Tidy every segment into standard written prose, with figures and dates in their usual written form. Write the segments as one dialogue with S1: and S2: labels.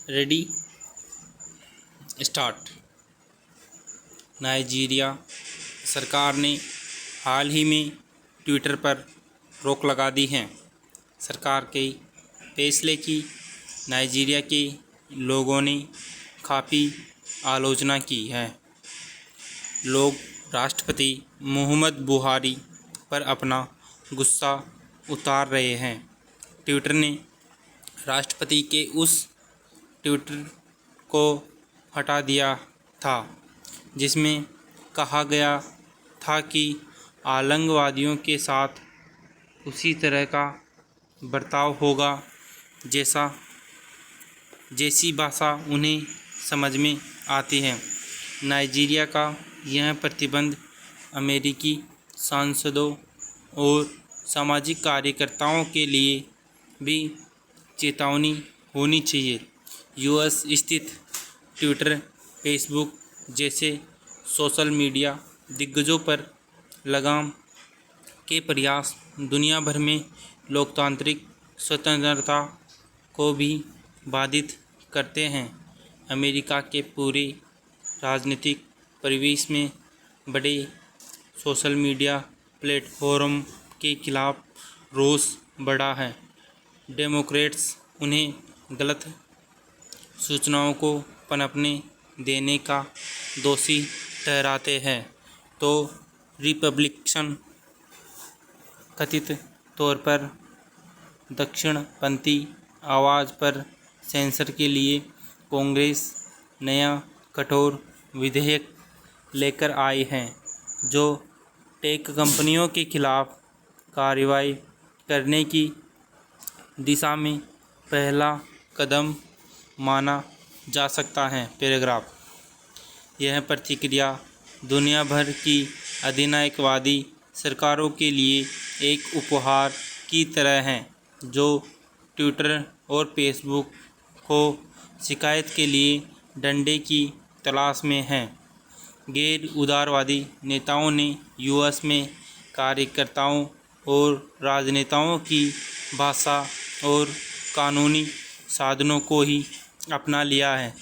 S1: Ready start. Nigeria सरकार ने हाल ही में ट्विटर पर रोक लगा दी है। सरकार के फैसले की नाइजीरिया के लोगों ने काफ़ी आलोचना की है। लोग राष्ट्रपति मुहम्मद बुहारी पर अपना गुस्सा उतार रहे हैं। ट्विटर ने राष्ट्रपति के उस ट्वीट को हटा दिया था जिसमें कहा गया था कि आतंकवादियों के साथ उसी तरह का बर्ताव होगा जैसी भाषा उन्हें समझ में आती है। नाइजीरिया का यह प्रतिबंध अमेरिकी सांसदों और सामाजिक कार्यकर्ताओं के लिए भी चेतावनी होनी चाहिए। यूएस स्थित ट्विटर, फेसबुक जैसे सोशल मीडिया दिग्गजों पर लगाम के प्रयास दुनिया भर में लोकतांत्रिक स्वतंत्रता को भी बाधित करते हैं। अमेरिका के पूरे राजनीतिक परिवेश में बड़े सोशल मीडिया प्लेटफॉर्म के खिलाफ रोष बढ़ा है। डेमोक्रेट्स उन्हें गलत सूचनाओं को पनपने देने का दोषी ठहराते हैं, तो रिपब्लिकन कथित तौर पर दक्षिणपंथी आवाज़ पर सेंसर के लिए कांग्रेस नया कठोर विधेयक लेकर आई है, जो टेक कंपनियों के खिलाफ कार्रवाई करने की दिशा में पहला कदम माना जा सकता है। पैराग्राफ। यह प्रतिक्रिया दुनिया भर की अधिनायकवादी सरकारों के लिए एक उपहार की तरह है, जो ट्विटर और फेसबुक को शिकायत के लिए डंडे की तलाश में हैं। गैर उदारवादी नेताओं ने यूएस में कार्यकर्ताओं और राजनेताओं की भाषा और कानूनी साधनों को ही अपना लिया है।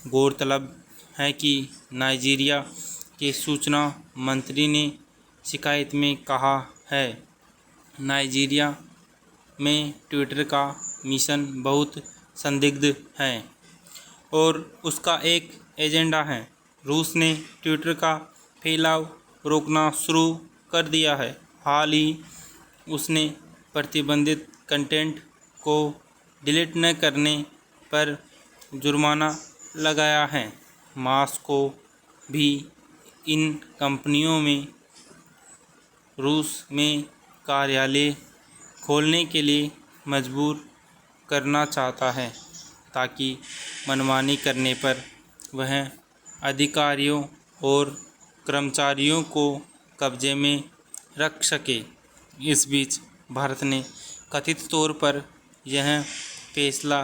S1: गौरतलब है कि नाइजीरिया के सूचना मंत्री ने शिकायत में कहा है, नाइजीरिया में ट्विटर का मिशन बहुत संदिग्ध है और उसका एक एजेंडा है। रूस ने ट्विटर का फैलाव रोकना शुरू कर दिया है। हाल ही उसने प्रतिबंधित कंटेंट को डिलीट न करने पर जुर्माना लगाया है। मॉस्को भी इन कंपनियों में रूस में कार्यालय खोलने के लिए मजबूर करना चाहता है, ताकि मनमानी करने पर वह अधिकारियों और कर्मचारियों को कब्जे में रख सके। इस बीच भारत ने कथित तौर पर यह फैसला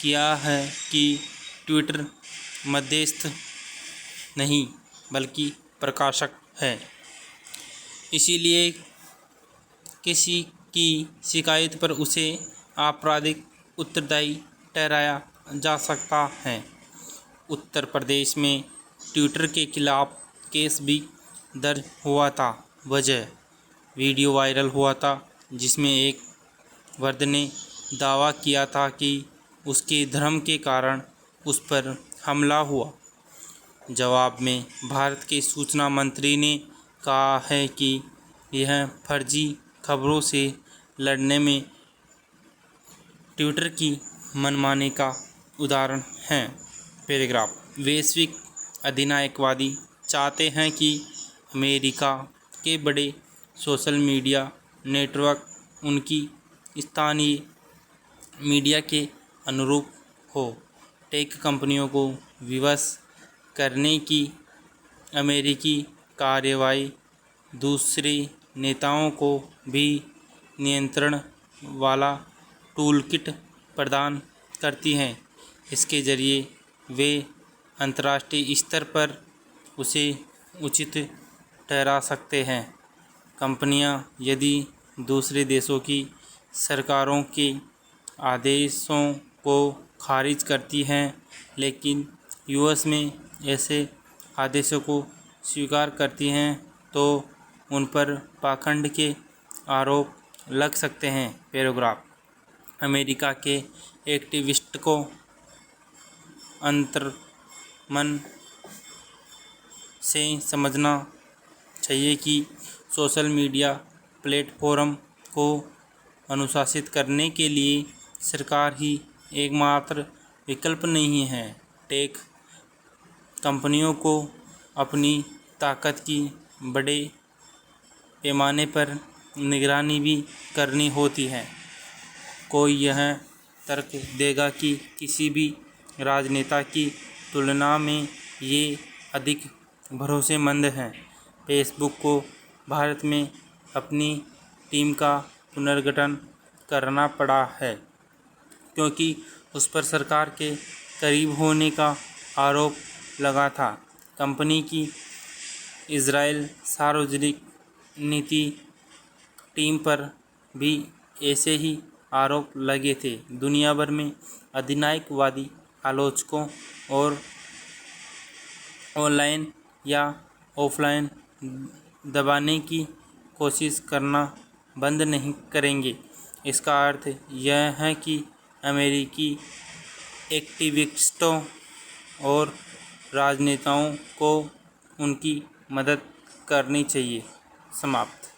S1: किया है कि ट्विटर मध्यस्थ नहीं बल्कि प्रकाशक है, इसलिए किसी की शिकायत पर उसे आपराधिक उत्तरदायी ठहराया जा सकता है। उत्तर प्रदेश में ट्विटर के खिलाफ केस भी दर्ज हुआ था। वजह वीडियो वायरल हुआ था जिसमें एक वृद्ध ने दावा किया था कि उसके धर्म के कारण उस पर हमला हुआ। जवाब में भारत के सूचना मंत्री ने कहा है कि यह फर्जी खबरों से लड़ने में ट्विटर की मनमानी का उदाहरण है। पैराग्राफ। वैश्विक अधिनायकवादी चाहते हैं कि अमेरिका के बड़े सोशल मीडिया नेटवर्क उनकी स्थानीय मीडिया के अनुरूप हो। टेक कंपनियों को विवश करने की अमेरिकी कार्रवाई दूसरे नेताओं को भी नियंत्रण वाला टूलकिट प्रदान करती हैं। इसके जरिए वे अंतर्राष्ट्रीय स्तर पर उसे उचित ठहरा सकते हैं। कंपनियां यदि दूसरे देशों की सरकारों के आदेशों को खारिज करती हैं, लेकिन यूएस में ऐसे आदेशों को स्वीकार करती हैं तो उन पर पाखंड के आरोप लग सकते हैं। पैराग्राफ। अमेरिका के एक्टिविस्ट को अंतर्मन से समझना चाहिए कि सोशल मीडिया प्लेटफॉर्म को अनुशासित करने के लिए सरकार ही एकमात्र विकल्प नहीं है। टेक कंपनियों को अपनी ताकत की बड़े पैमाने पर निगरानी भी करनी होती है। कोई यह तर्क देगा कि किसी भी राजनेता की तुलना में ये अधिक भरोसेमंद हैं। फेसबुक को भारत में अपनी टीम का पुनर्गठन करना पड़ा है क्योंकि उस पर सरकार के करीब होने का आरोप लगा था। कंपनी की इजराइल सार्वजनिक नीति टीम पर भी ऐसे ही आरोप लगे थे। दुनिया भर में अधिनायकवादी आलोचकों और ऑनलाइन या ऑफलाइन दबाने की कोशिश करना बंद नहीं करेंगे। इसका अर्थ यह है कि अमेरिकी एक्टिविस्टों और राजनेताओं को उनकी मदद करनी चाहिए। समाप्त।